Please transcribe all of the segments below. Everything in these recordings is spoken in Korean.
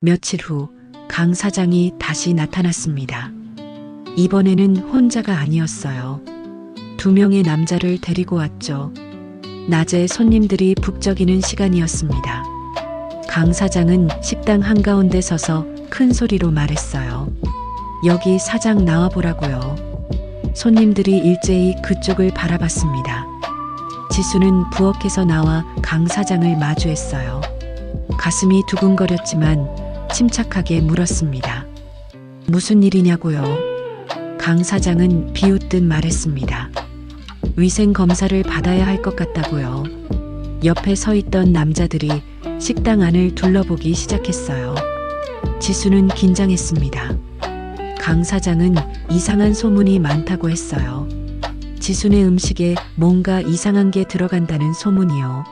며칠 후 강 사장이 다시 나타났습니다. 이번에는 혼자가 아니었어요. 2명의 남자를 데리고 왔죠. 낮에 손님들이 북적이는 시간이었습니다. 강 사장은 식당 한가운데 서서 큰 소리로 말했어요. 여기 사장 나와보라고요. 손님들이 일제히 그쪽을 바라봤습니다. 지수는 부엌에서 나와 강 사장을 마주했어요. 가슴이 두근거렸지만 침착하게 물었습니다. 무슨 일이냐고요? 강 사장은 비웃듯 말했습니다. 위생 검사를 받아야 할 것 같다고요. 옆에 서 있던 남자들이 식당 안을 둘러보기 시작했어요. 지수는 긴장했습니다. 강 사장은 이상한 소문이 많다고 했어요. 지수네 음식에 뭔가 이상한 게 들어간다는 소문이요.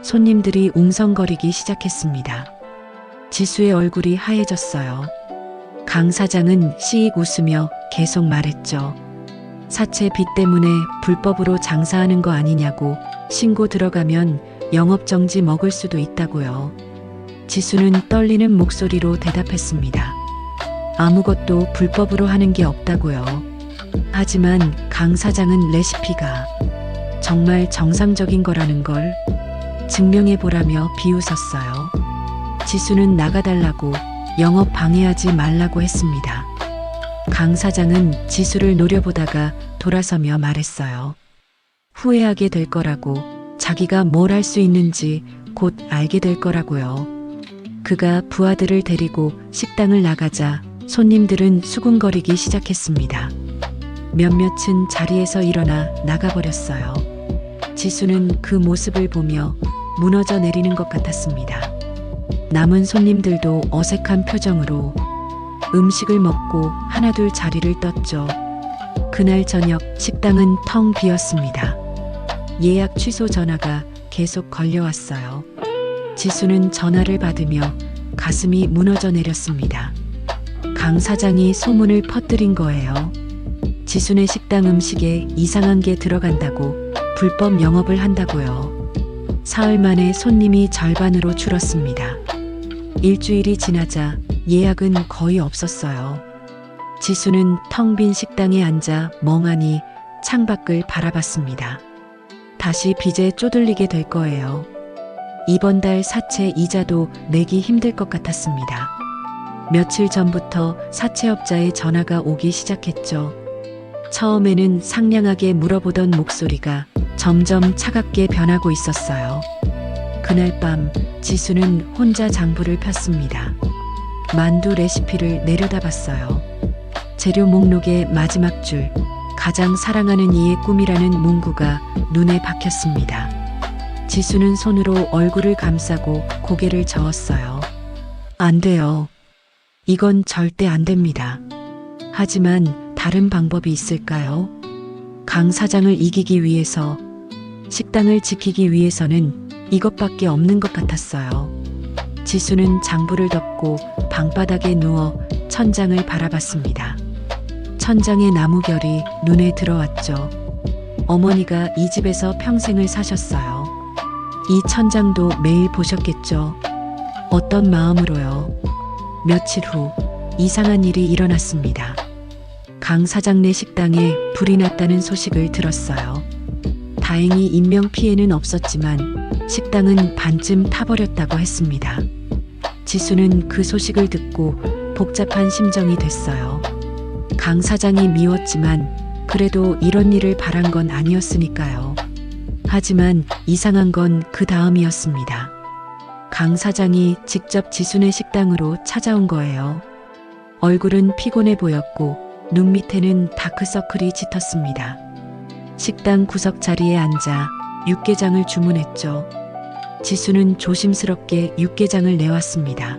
손님들이 웅성거리기 시작했습니다. 지수의 얼굴이 하얘졌어요. 강 사장은 씩 웃으며 계속 말했죠. 사채 빚 때문에 불법으로 장사하는 거 아니냐고, 신고 들어가면 영업정지 먹을 수도 있다고요. 지수는 떨리는 목소리로 대답했습니다. 아무것도 불법으로 하는 게 없다고요. 하지만 강 사장은 레시피가 정말 정상적인 거라는 걸 증명해 보라며 비웃었어요. 지수는 나가달라고, 영업 방해하지 말라고 했습니다. 강 사장은 지수를 노려보다가 돌아서며 말했어요. 후회하게 될 거라고, 자기가 뭘 할 수 있는지 곧 알게 될 거라고요. 그가 부하들을 데리고 식당을 나가자 손님들은 수군거리기 시작했습니다. 몇몇은 자리에서 일어나 나가버렸어요. 지수는 그 모습을 보며 무너져 내리는 것 같았습니다. 남은 손님들도 어색한 표정으로 음식을 먹고 하나둘 자리를 떴죠. 그날 저녁 식당은 텅 비었습니다. 예약 취소 전화가 계속 걸려왔어요. 지수는 전화를 받으며 가슴이 무너져 내렸습니다. 강 사장이 소문을 퍼뜨린 거예요. 지수네 식당 음식에 이상한 게 들어간다고, 불법 영업을 한다고요. 사흘 만에 손님이 절반으로 줄었습니다. 일주일이 지나자 예약은 거의 없었어요. 지수는 텅 빈 식당에 앉아 멍하니 창밖을 바라봤습니다. 다시 빚에 쪼들리게 될 거예요. 이번 달 사채 이자도 내기 힘들 것 같았습니다. 며칠 전부터 사채업자의 전화가 오기 시작했죠. 처음에는 상냥하게 물어보던 목소리가 점점 차갑게 변하고 있었어요. 그날 밤 지수는 혼자 장부를 폈습니다. 만두 레시피를 내려다봤어요. 재료 목록의 마지막 줄, 가장 사랑하는 이의 꿈이라는 문구가 눈에 박혔습니다. 지수는 손으로 얼굴을 감싸고 고개를 저었어요. 안 돼요. 이건 절대 안 됩니다. 하지만 다른 방법이 있을까요? 강 사장을 이기기 위해서, 식당을 지키기 위해서는 이것밖에 없는 것 같았어요. 지수는 장부를 덮고 방바닥에 누워 천장을 바라봤습니다. 천장의 나무결이 눈에 들어왔죠. 어머니가 이 집에서 평생을 사셨어요. 이 천장도 매일 보셨겠죠. 어떤 마음으로요? 며칠 후 이상한 일이 일어났습니다. 강 사장네 식당에 불이 났다는 소식을 들었어요. 다행히 인명피해는 없었지만 식당은 반쯤 타버렸다고 했습니다. 지수는 그 소식을 듣고 복잡한 심정이 됐어요. 강 사장이 미웠지만 그래도 이런 일을 바란 건 아니었으니까요. 하지만 이상한 건 그 다음이었습니다. 강 사장이 직접 지수네 식당으로 찾아온 거예요. 얼굴은 피곤해 보였고 눈 밑에는 다크서클이 짙었습니다. 식당 구석 자리에 앉아 육개장을 주문했죠. 지수는 조심스럽게 육개장을 내왔습니다.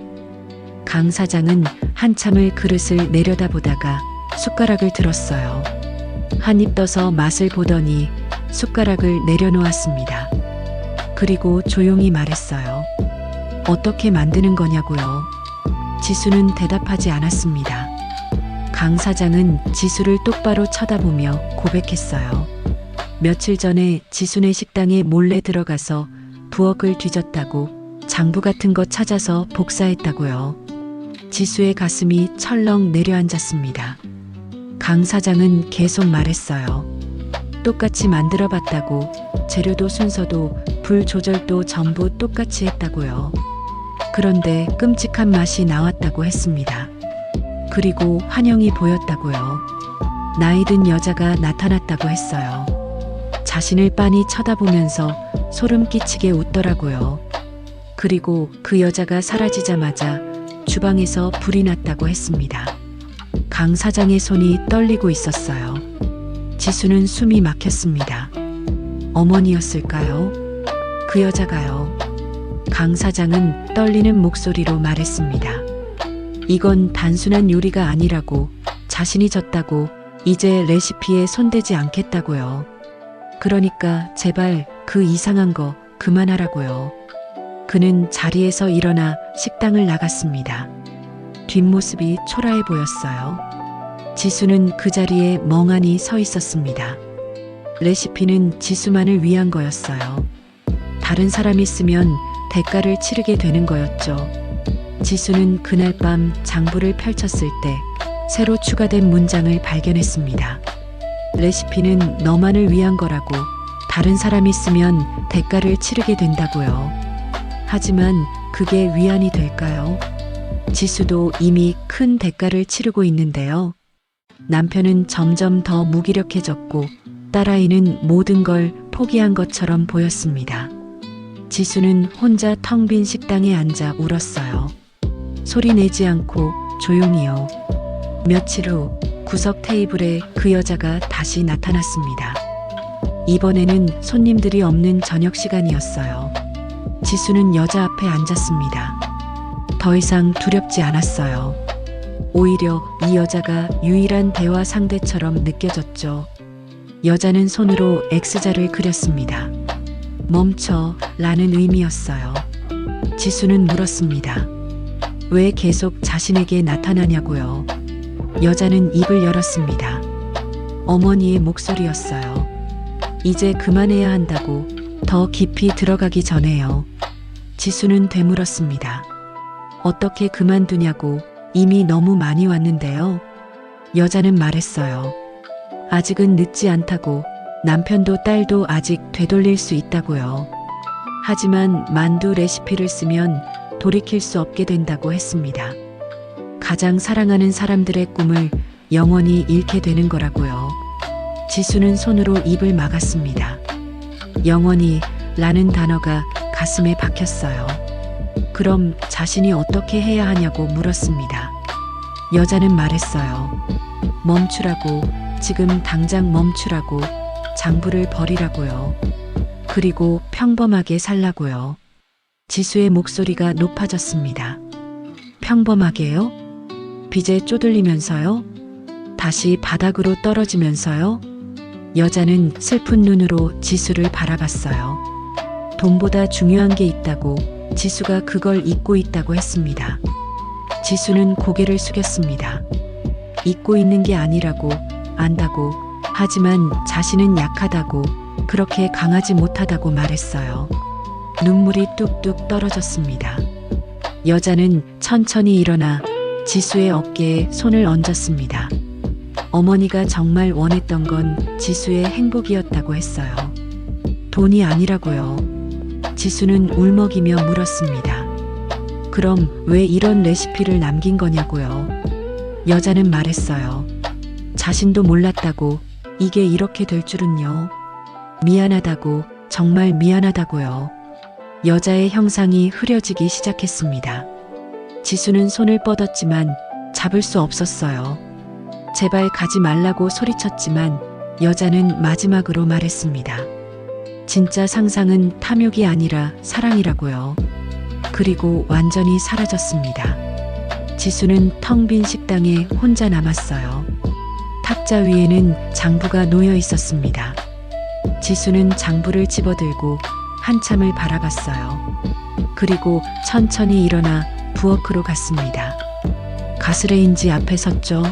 강 사장은 한참을 그릇을 내려다보다가 숟가락을 들었어요. 한 입 떠서 맛을 보더니 숟가락을 내려놓았습니다. 그리고 조용히 말했어요. 어떻게 만드는 거냐고요? 지수는 대답하지 않았습니다. 강 사장은 지수를 똑바로 쳐다보며 고백했어요. 며칠 전에 지수네 식당에 몰래 들어가서 부엌을 뒤졌다고, 장부 같은 거 찾아서 복사했다고요. 지수의 가슴이 철렁 내려앉았습니다. 강 사장은 계속 말했어요. 똑같이 만들어 봤다고, 재료도 순서도 불 조절도 전부 똑같이 했다고요. 그런데 끔찍한 맛이 나왔다고 했습니다. 그리고 환영이 보였다고요. 나이 든 여자가 나타났다고 했어요. 자신을 빤히 쳐다보면서 소름 끼치게 웃더라고요. 그리고 그 여자가 사라지자마자 주방에서 불이 났다고 했습니다. 강 사장의 손이 떨리고 있었어요. 지수는 숨이 막혔습니다. 어머니였을까요? 그 여자가요. 강 사장은 떨리는 목소리로 말했습니다. 이건 단순한 요리가 아니라고, 자신이 졌다고, 이제 레시피에 손대지 않겠다고요. 그러니까 제발 그 이상한 거 그만하라고요. 그는 자리에서 일어나 식당을 나갔습니다. 뒷모습이 초라해 보였어요. 지수는 그 자리에 멍하니 서 있었습니다. 레시피는 지수만을 위한 거였어요. 다른 사람이 쓰면 대가를 치르게 되는 거였죠. 지수는 그날 밤 장부를 펼쳤을 때 새로 추가된 문장을 발견했습니다. 레시피는 너만을 위한 거라고, 다른 사람이 쓰면 대가를 치르게 된다고요. 하지만 그게 위안이 될까요? 지수도 이미 큰 대가를 치르고 있는데요. 남편은 점점 더 무기력해졌고 딸아이는 모든 걸 포기한 것처럼 보였습니다. 지수는 혼자 텅 빈 식당에 앉아 울었어요. 소리 내지 않고 조용히요. 며칠 후 구석 테이블에 그 여자가 다시 나타났습니다. 이번에는 손님들이 없는 저녁 시간이었어요. 지수는 여자 앞에 앉았습니다. 더 이상 두렵지 않았어요. 오히려 이 여자가 유일한 대화 상대처럼 느껴졌죠. 여자는 손으로 X자를 그렸습니다. 멈춰 라는 의미였어요. 지수는 물었습니다. 왜 계속 자신에게 나타나냐고요. 여자는 입을 열었습니다. 어머니의 목소리였어요. 이제 그만해야 한다고, 더 깊이 들어가기 전에요. 지수는 되물었습니다. 어떻게 그만두냐고, 이미 너무 많이 왔는데요. 여자는 말했어요. 아직은 늦지 않다고, 남편도 딸도 아직 되돌릴 수 있다고요. 하지만 만두 레시피를 쓰면 돌이킬 수 없게 된다고 했습니다. 가장 사랑하는 사람들의 꿈을 영원히 잃게 되는 거라고요. 지수는 손으로 입을 막았습니다. 영원히 라는 단어가 가슴에 박혔어요. 그럼 자신이 어떻게 해야 하냐고 물었습니다. 여자는 말했어요. 멈추라고, 지금 당장 멈추라고, 장부를 버리라고요. 그리고 평범하게 살라고요. 지수의 목소리가 높아졌습니다. 평범하게요? 빚에 쪼들리면서요? 다시 바닥으로 떨어지면서요? 여자는 슬픈 눈으로 지수를 바라봤어요. 돈보다 중요한 게 있다고, 지수가 그걸 잊고 있다고 했습니다. 지수는 고개를 숙였습니다. 잊고 있는 게 아니라고, 안다고, 하지만 자신은 약하다고, 그렇게 강하지 못하다고 말했어요. 눈물이 뚝뚝 떨어졌습니다. 여자는 천천히 일어나 지수의 어깨에 손을 얹었습니다. 어머니가 정말 원했던 건 지수의 행복이었다고 했어요. 돈이 아니라고요. 지수는 울먹이며 물었습니다. 그럼 왜 이런 레시피를 남긴 거냐고요. 여자는 말했어요. 자신도 몰랐다고, 이게 이렇게 될 줄은요. 미안하다고, 정말 미안하다고요. 여자의 형상이 흐려지기 시작했습니다. 지수는 손을 뻗었지만 잡을 수 없었어요. 제발 가지 말라고 소리쳤지만 여자는 마지막으로 말했습니다. 진짜 상상은 탐욕이 아니라 사랑이라고요. 그리고 완전히 사라졌습니다. 지수는 텅 빈 식당에 혼자 남았어요. 탁자 위에는 장부가 놓여 있었습니다. 지수는 장부를 집어들고 한참을 바라봤어요. 그리고 천천히 일어나 부엌으로 갔습니다. 가스레인지 앞에 섰죠.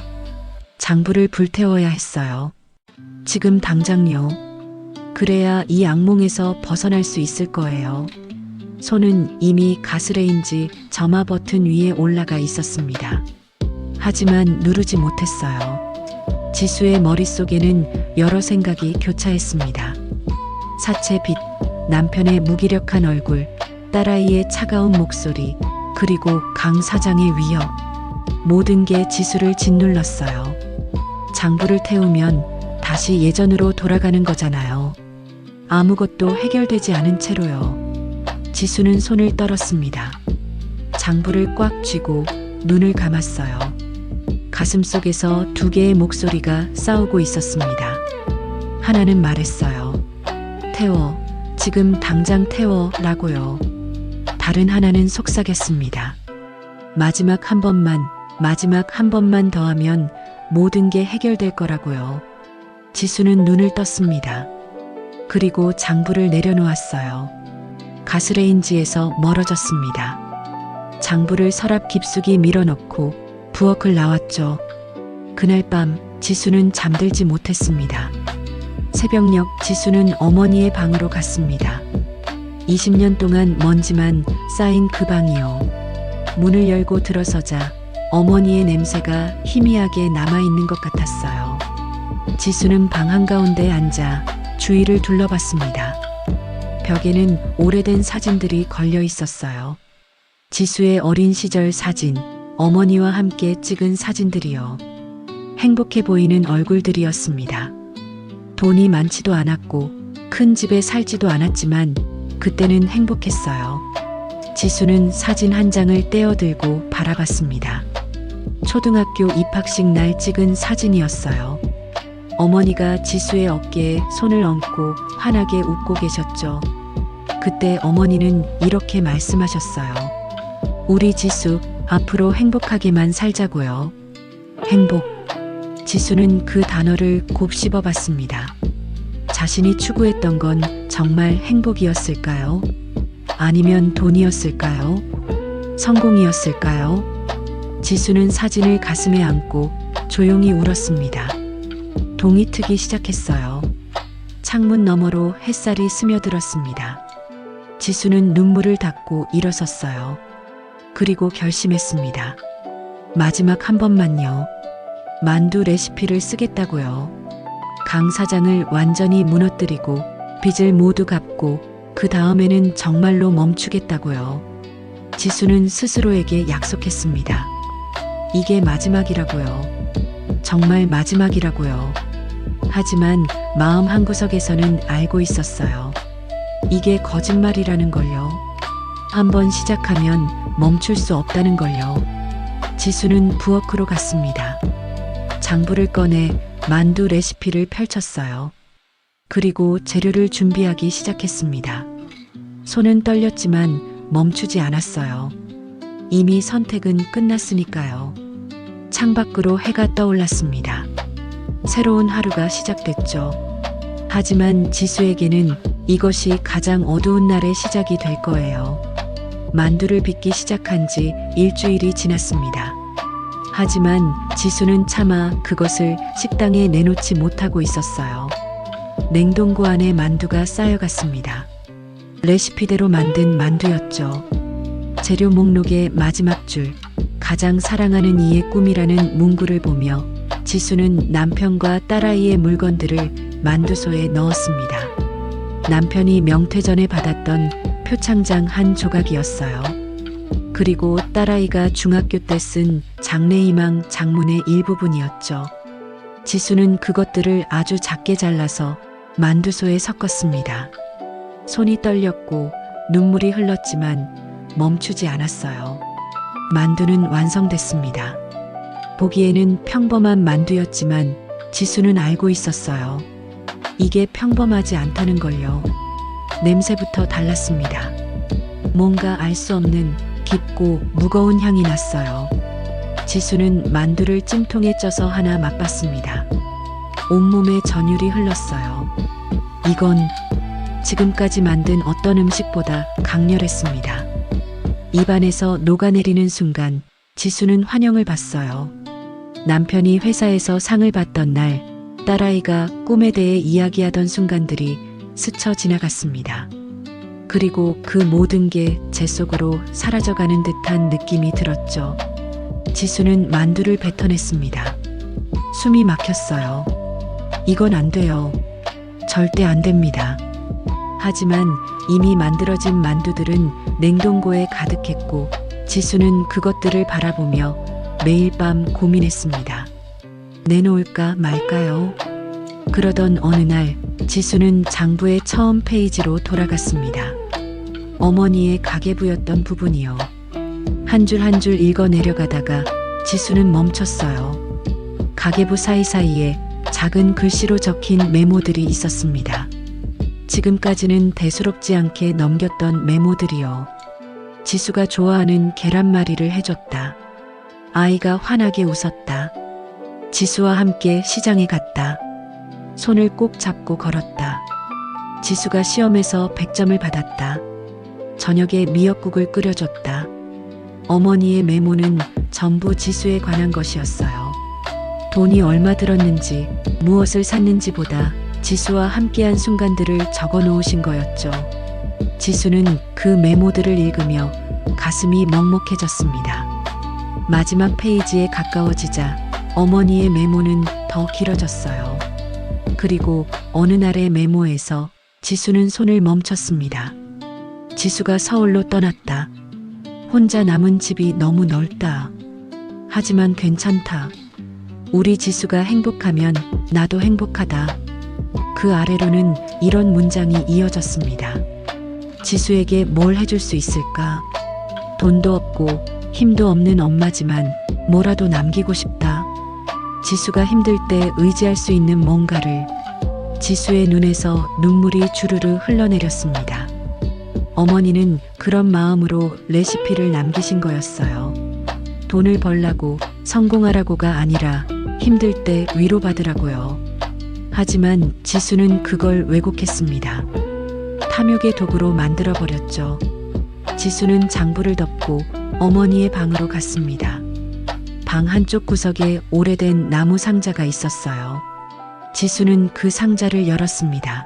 장부를 불태워야 했어요. 지금 당장요. 그래야 이 악몽에서 벗어날 수 있을 거예요. 손은 이미 가스레인지 점화 버튼 위에 올라가 있었습니다. 하지만 누르지 못했어요. 지수의 머릿속에는 여러 생각이 교차했습니다. 사채 빚, 남편의 무기력한 얼굴, 딸아이의 차가운 목소리, 그리고 강 사장의 위협. 모든 게 지수를 짓눌렀어요. 장부를 태우면 다시 예전으로 돌아가는 거잖아요. 아무것도 해결되지 않은 채로요. 지수는 손을 떨었습니다. 장부를 꽉 쥐고 눈을 감았어요. 가슴 속에서 두 개의 목소리가 싸우고 있었습니다. 하나는 말했어요. 태워. 지금 당장 태워라고요. 다른 하나는 속삭였습니다. 마지막 한 번만 더 하면 모든 게 해결될 거라고요. 지수는 눈을 떴습니다. 그리고 장부를 내려놓았어요. 가스레인지에서 멀어졌습니다. 장부를 서랍 깊숙이 밀어넣고 부엌을 나왔죠. 그날 밤 지수는 잠들지 못했습니다. 새벽녘 지수는 어머니의 방으로 갔습니다. 20년 동안 먼지만 쌓인 그 방이요. 문을 열고 들어서자 어머니의 냄새가 희미하게 남아있는 것 같았어요. 지수는 방 한가운데 앉아 주위를 둘러봤습니다. 벽에는 오래된 사진들이 걸려 있었어요. 지수의 어린 시절 사진, 어머니와 함께 찍은 사진들이요. 행복해 보이는 얼굴들이었습니다. 돈이 많지도 않았고 큰 집에 살지도 않았지만 그때는 행복했어요. 지수는 사진 한 장을 떼어들고 바라봤습니다. 초등학교 입학식 날 찍은 사진이었어요. 어머니가 지수의 어깨에 손을 얹고 환하게 웃고 계셨죠. 그때 어머니는 이렇게 말씀하셨어요. 우리 지수 앞으로 행복하게만 살자고요. 행복. 지수는 그 단어를 곱씹어 봤습니다. 자신이 추구했던 건 정말 행복이었을까요? 아니면 돈이었을까요? 성공이었을까요? 지수는 사진을 가슴에 안고 조용히 울었습니다. 동이 트기 시작했어요. 창문 너머로 햇살이 스며들었습니다. 지수는 눈물을 닦고 일어섰어요. 그리고 결심했습니다. 마지막 한 번만요. 만두 레시피를 쓰겠다고요. 강 사장을 완전히 무너뜨리고 빚을 모두 갚고 그 다음에는 정말로 멈추겠다고요. 지수는 스스로에게 약속했습니다. 이게 마지막이라고요. 정말 마지막이라고요. 하지만 마음 한구석에서는 알고 있었어요. 이게 거짓말이라는 걸요. 한번 시작하면 멈출 수 없다는 걸요. 지수는 부엌으로 갔습니다. 장부를 꺼내 만두 레시피를 펼쳤어요. 그리고 재료를 준비하기 시작했습니다. 손은 떨렸지만 멈추지 않았어요. 이미 선택은 끝났으니까요. 창밖으로 해가 떠올랐습니다. 새로운 하루가 시작됐죠. 하지만 지수에게는 이것이 가장 어두운 날의 시작이 될 거예요. 만두를 빚기 시작한 지 일주일이 지났습니다. 하지만 지수는 차마 그것을 식당에 내놓지 못하고 있었어요. 냉동고 안에 만두가 쌓여갔습니다. 레시피대로 만든 만두였죠. 재료 목록의 마지막 줄, 가장 사랑하는 이의 꿈이라는 문구를 보며 지수는 남편과 딸아이의 물건들을 만두소에 넣었습니다. 남편이 명퇴 전에 받았던 표창장 한 조각이었어요. 그리고 딸아이가 중학교 때 쓴 장래희망 장문의 일부분이었죠. 지수는 그것들을 아주 작게 잘라서 만두소에 섞었습니다. 손이 떨렸고 눈물이 흘렀지만 멈추지 않았어요. 만두는 완성됐습니다. 보기에는 평범한 만두였지만 지수는 알고 있었어요. 이게 평범하지 않다는 걸요. 냄새부터 달랐습니다. 뭔가 알 수 없는 깊고 무거운 향이 났어요. 지수는 만두를 찜통에 쪄서 하나 맛봤습니다. 온몸에 전율이 흘렀어요. 이건 지금까지 만든 어떤 음식보다 강렬했습니다. 입안에서 녹아내리는 순간 지수는 환영을 받았어요. 남편이 회사에서 상을 받던 날, 딸아이가 꿈에 대해 이야기하던 순간들이 스쳐 지나갔습니다. 그리고 그 모든 게 제 속으로 사라져가는 듯한 느낌이 들었죠. 지수는 만두를 뱉어냈습니다. 숨이 막혔어요. 이건 안 돼요. 절대 안 됩니다. 하지만 이미 만들어진 만두들은 냉동고에 가득했고 지수는 그것들을 바라보며 매일 밤 고민했습니다. 내놓을까 말까요? 그러던 어느 날 지수는 장부의 처음 페이지로 돌아갔습니다. 어머니의 가계부였던 부분이요. 한 줄 한 줄 읽어 내려가다가 지수는 멈췄어요. 가계부 사이사이에 작은 글씨로 적힌 메모들이 있었습니다. 지금까지는 대수롭지 않게 넘겼던 메모들이요. 지수가 좋아하는 계란말이를 해줬다. 아이가 환하게 웃었다. 지수와 함께 시장에 갔다. 손을 꼭 잡고 걸었다. 지수가 시험에서 100점을 받았다. 저녁에 미역국을 끓여줬다. 어머니의 메모는 전부 지수에 관한 것이었어요. 돈이 얼마 들었는지, 무엇을 샀는지보다 지수와 함께한 순간들을 적어 놓으신 거였죠. 지수는 그 메모들을 읽으며 가슴이 먹먹해졌습니다. 마지막 페이지에 가까워지자 어머니의 메모는 더 길어졌어요. 그리고 어느 날의 메모에서 지수는 손을 멈췄습니다. 지수가 서울로 떠났다. 혼자 남은 집이 너무 넓다. 하지만 괜찮다. 우리 지수가 행복하면 나도 행복하다. 그 아래로는 이런 문장이 이어졌습니다. 지수에게 뭘 해줄 수 있을까? 돈도 없고 힘도 없는 엄마지만 뭐라도 남기고 싶다. 지수가 힘들 때 의지할 수 있는 뭔가를. 지수의 눈에서 눈물이 주르르 흘러내렸습니다. 어머니는 그런 마음으로 레시피를 남기신 거였어요. 돈을 벌라고, 성공하라고가 아니라 힘들 때 위로받으라고요. 하지만 지수는 그걸 왜곡했습니다. 탐욕의 도구로 만들어버렸죠. 지수는 장부를 덮고 어머니의 방으로 갔습니다. 방 한쪽 구석에 오래된 나무 상자가 있었어요. 지수는 그 상자를 열었습니다.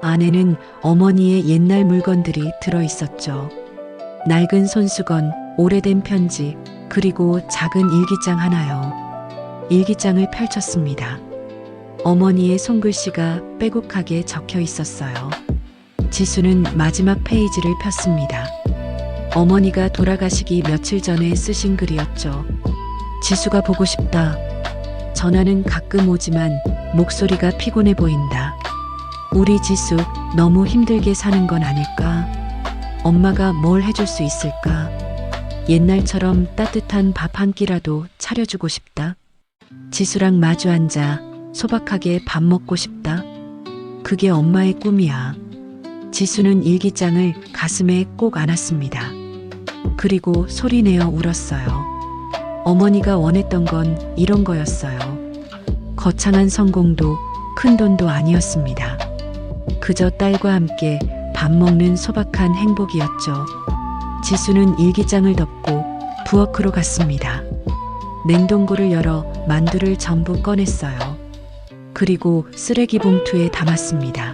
안에는 어머니의 옛날 물건들이 들어 있었죠. 낡은 손수건, 오래된 편지, 그리고 작은 일기장 하나요. 일기장을 펼쳤습니다. 어머니의 손글씨가 빼곡하게 적혀 있었어요. 지수는 마지막 페이지를 폈습니다. 어머니가 돌아가시기 며칠 전에 쓰신 글이었죠. 지수가 보고 싶다. 전화는 가끔 오지만 목소리가 피곤해 보인다. 우리 지수 너무 힘들게 사는 건 아닐까? 엄마가 뭘 해줄 수 있을까? 옛날처럼 따뜻한 밥 한 끼라도 차려주고 싶다. 지수랑 마주 앉아 소박하게 밥 먹고 싶다. 그게 엄마의 꿈이야. 지수는 일기장을 가슴에 꼭 안았습니다. 그리고 소리내어 울었어요. 어머니가 원했던 건 이런 거였어요. 거창한 성공도 큰 돈도 아니었습니다. 그저 딸과 함께 밥 먹는 소박한 행복이었죠. 지수는 일기장을 덮고 부엌으로 갔습니다. 냉동고를 열어 만두를 전부 꺼냈어요. 그리고 쓰레기 봉투에 담았습니다.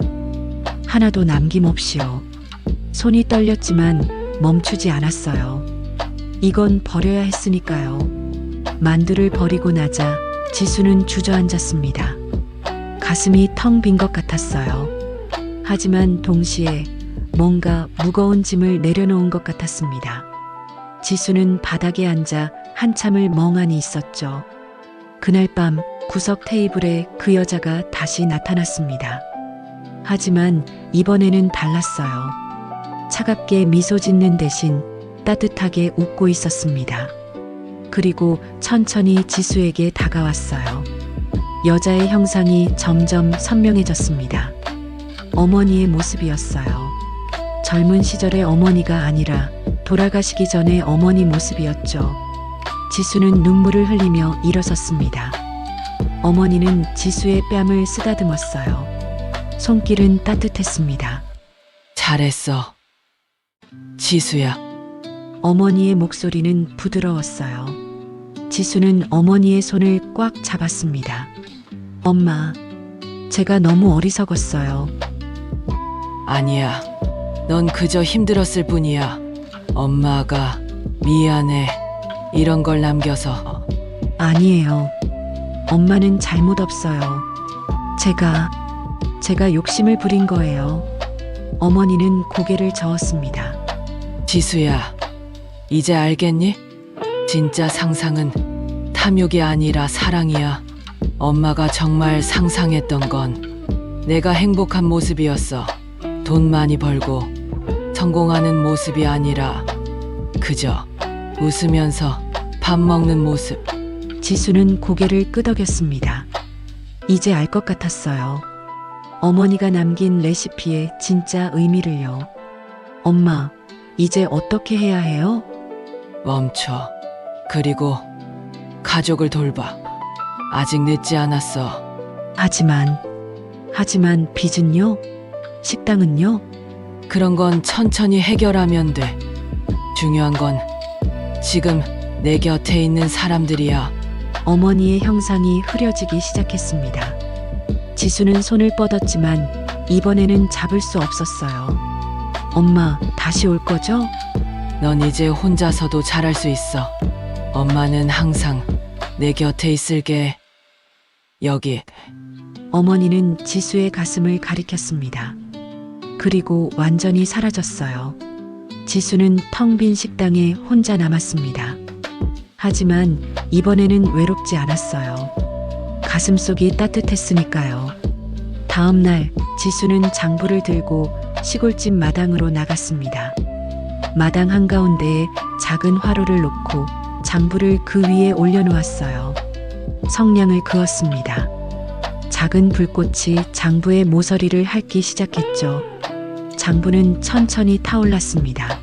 하나도 남김없이요. 손이 떨렸지만 멈추지 않았어요. 이건 버려야 했으니까요. 만두를 버리고 나자 지수는 주저앉았습니다. 가슴이 텅 빈 것 같았어요. 하지만 동시에 뭔가 무거운 짐을 내려놓은 것 같았습니다. 지수는 바닥에 앉아 한참을 멍하니 있었죠. 그날 밤 구석 테이블에 그 여자가 다시 나타났습니다. 하지만 이번에는 달랐어요. 차갑게 미소 짓는 대신 따뜻하게 웃고 있었습니다. 그리고 천천히 지수에게 다가왔어요. 여자의 형상이 점점 선명해졌습니다. 어머니의 모습이었어요. 젊은 시절의 어머니가 아니라 돌아가시기 전의 어머니 모습이었죠. 지수는 눈물을 흘리며 일어섰습니다. 어머니는 지수의 뺨을 쓰다듬었어요. 손길은 따뜻했습니다. 잘했어. 지수야. 어머니의 목소리는 부드러웠어요. 지수는 어머니의 손을 꽉 잡았습니다. 엄마, 제가 너무 어리석었어요. 아니야. 넌 그저 힘들었을 뿐이야. 엄마가 미안해. 이런 걸 남겨서. 아니에요. 엄마는 잘못 없어요. 제가 욕심을 부린 거예요. 어머니는 고개를 저었습니다. 지수야, 이제 알겠니? 진짜 상상은 탐욕이 아니라 사랑이야. 엄마가 정말 상상했던 건 내가 행복한 모습이었어. 돈 많이 벌고 성공하는 모습이 아니라 그저 웃으면서 밥 먹는 모습. 지수는 고개를 끄덕였습니다. 이제 알 것 같았어요. 어머니가 남긴 레시피의 진짜 의미를요. 엄마, 이제 어떻게 해야 해요? 멈춰. 그리고 가족을 돌봐. 아직 늦지 않았어. 하지만 빚은요? 식당은요? 그런 건 천천히 해결하면 돼. 중요한 건 지금 내 곁에 있는 사람들이야. 어머니의 형상이 흐려지기 시작했습니다. 지수는 손을 뻗었지만 이번에는 잡을 수 없었어요. 엄마, 다시 올 거죠? 넌 이제 혼자서도 잘할 수 있어. 엄마는 항상 내 곁에 있을게. 여기. 어머니는 지수의 가슴을 가리켰습니다. 그리고 완전히 사라졌어요. 지수는 텅 빈 식당에 혼자 남았습니다. 하지만 이번에는 외롭지 않았어요. 가슴속이 따뜻했으니까요. 다음 날 지수는 장부를 들고 시골집 마당으로 나갔습니다. 마당 한가운데에 작은 화로를 놓고 장부를 그 위에 올려놓았어요. 성냥을 그었습니다. 작은 불꽃이 장부의 모서리를 핥기 시작했죠. 장부는 천천히 타올랐습니다.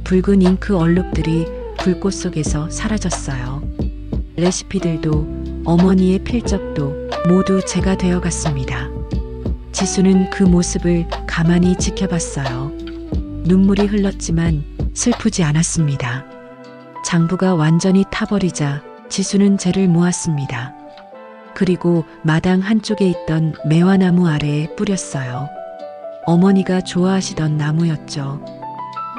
붉은 잉크 얼룩들이 불꽃 속에서 사라졌어요. 레시피들도 어머니의 필적도 모두 제가 되어갔습니다. 지수는 그 모습을 가만히 지켜봤어요. 눈물이 흘렀지만 슬프지 않았습니다. 장부가 완전히 타버리자 지수는 재를 모았습니다. 그리고 마당 한쪽에 있던 매화나무 아래에 뿌렸어요. 어머니가 좋아하시던 나무였죠.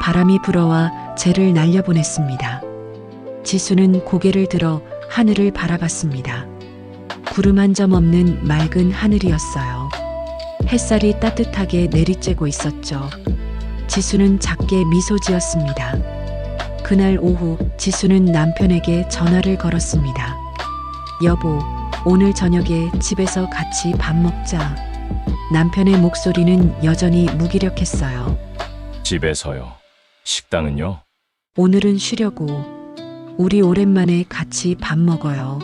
바람이 불어와 재를 날려보냈습니다. 지수는 고개를 들어 하늘을 바라봤습니다. 구름 한 점 없는 맑은 하늘이었어요. 햇살이 따뜻하게 내리쬐고 있었죠. 지수는 작게 미소 지었습니다. 그날 오후 지수는 남편에게 전화를 걸었습니다. 여보, 오늘 저녁에 집에서 같이 밥 먹자. 남편의 목소리는 여전히 무기력했어요. 집에서요. 식당은요? 오늘은 쉬려고. 우리 오랜만에 같이 밥 먹어요.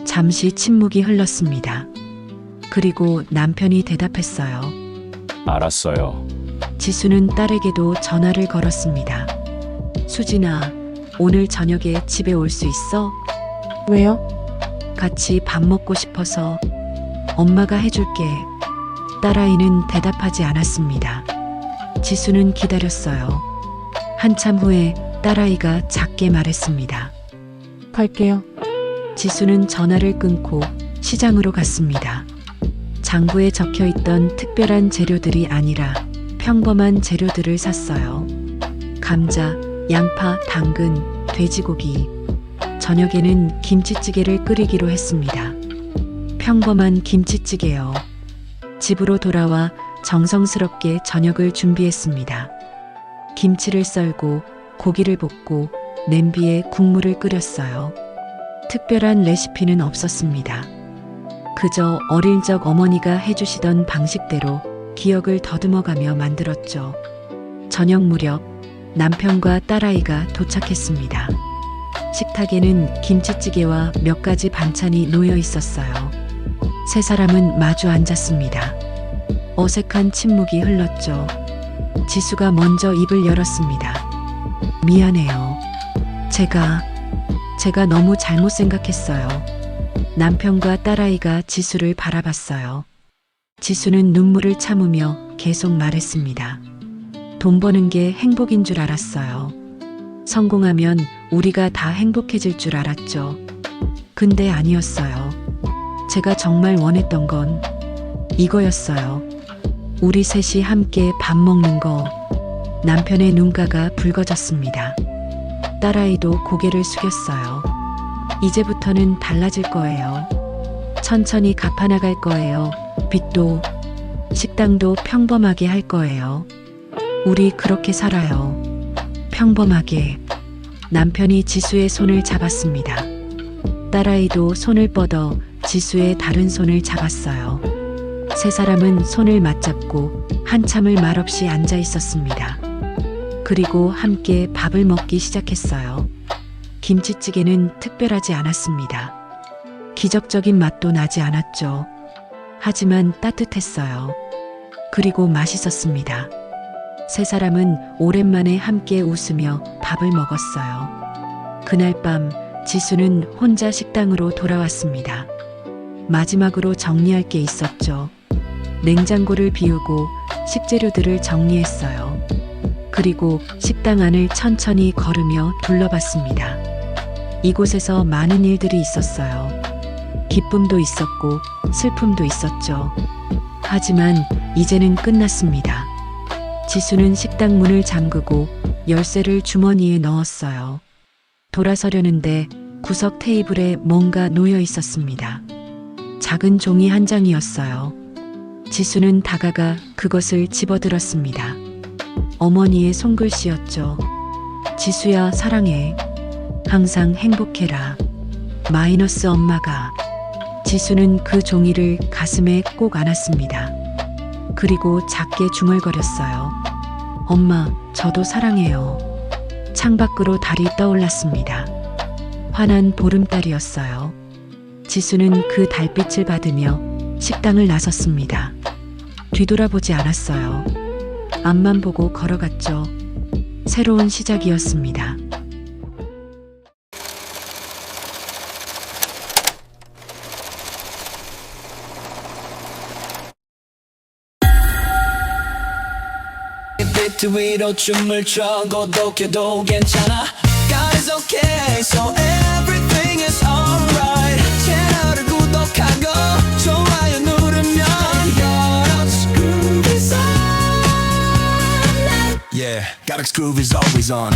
잠시 침묵이 흘렀습니다. 그리고 남편이 대답했어요. 알았어요. 지수는 딸에게도 전화를 걸었습니다. 수진아, 오늘 저녁에 집에 올 수 있어? 왜요? 같이 밥 먹고 싶어서. 엄마가 해줄게. 딸아이는 대답하지 않았습니다. 지수는 기다렸어요. 한참 후에 딸아이가 작게 말했습니다. 갈게요. 지수는 전화를 끊고 시장으로 갔습니다. 장부에 적혀 있던 특별한 재료들이 아니라 평범한 재료들을 샀어요. 감자, 양파, 당근, 돼지고기. 저녁에는 김치찌개를 끓이기로 했습니다. 평범한 김치찌개요. 집으로 돌아와 정성스럽게 저녁을 준비했습니다. 김치를 썰고 고기를 볶고 냄비에 국물을 끓였어요. 특별한 레시피는 없었습니다. 그저 어릴 적 어머니가 해주시던 방식대로 기억을 더듬어가며 만들었죠. 저녁 무렵 남편과 딸아이가 도착했습니다. 식탁에는 김치찌개와 몇 가지 반찬이 놓여 있었어요. 세 사람은 마주 앉았습니다. 어색한 침묵이 흘렀죠. 지수가 먼저 입을 열었습니다. 미안해요. 제가 너무 잘못 생각했어요. 남편과 딸아이가 지수를 바라봤어요. 지수는 눈물을 참으며 계속 말했습니다. 돈 버는 게 행복인 줄 알았어요. 성공하면 우리가 다 행복해질 줄 알았죠. 근데 아니었어요. 제가 정말 원했던 건 이거였어요. 우리 셋이 함께 밥 먹는 거. 남편의 눈가가 붉어졌습니다. 딸아이도 고개를 숙였어요. 이제부터는 달라질 거예요. 천천히 갚아나갈 거예요. 빚도, 식당도 평범하게 할 거예요. 우리 그렇게 살아요. 평범하게. 남편이 지수의 손을 잡았습니다. 딸아이도 손을 뻗어 지수의 다른 손을 잡았어요. 세 사람은 손을 맞잡고 한참을 말없이 앉아 있었습니다. 그리고 함께 밥을 먹기 시작했어요. 김치찌개는 특별하지 않았습니다. 기적적인 맛도 나지 않았죠. 하지만 따뜻했어요. 그리고 맛있었습니다. 세 사람은 오랜만에 함께 웃으며 밥을 먹었어요. 그날 밤 지수는 혼자 식당으로 돌아왔습니다. 마지막으로 정리할 게 있었죠. 냉장고를 비우고 식재료들을 정리했어요. 그리고 식당 안을 천천히 걸으며 둘러봤습니다. 이곳에서 많은 일들이 있었어요. 기쁨도 있었고 슬픔도 있었죠. 하지만 이제는 끝났습니다. 지수는 식당 문을 잠그고 열쇠를 주머니에 넣었어요. 돌아서려는데 구석 테이블에 뭔가 놓여 있었습니다. 작은 종이 한 장이었어요. 지수는 다가가 그것을 집어들었습니다. 어머니의 손글씨였죠. 지수야, 사랑해. 항상 행복해라. 마이너스 엄마가. 지수는 그 종이를 가슴에 꼭 안았습니다. 그리고 작게 중얼거렸어요. 엄마, 저도 사랑해요. 창밖으로 달이 떠올랐습니다. 환한 보름달이었어요. 지수는 그 달빛을 받으며 식당을 나섰습니다. 뒤돌아보지 않았어요. 앞만 보고 걸어갔죠. 새로운 시작이었습니다. 비트 위로 춤을 춰 고독해도 괜찮아. God is okay, so everything is alright. 채널을 구독하고 좋아요 누르면 God's groove is on. Yeah, God's groove is always on.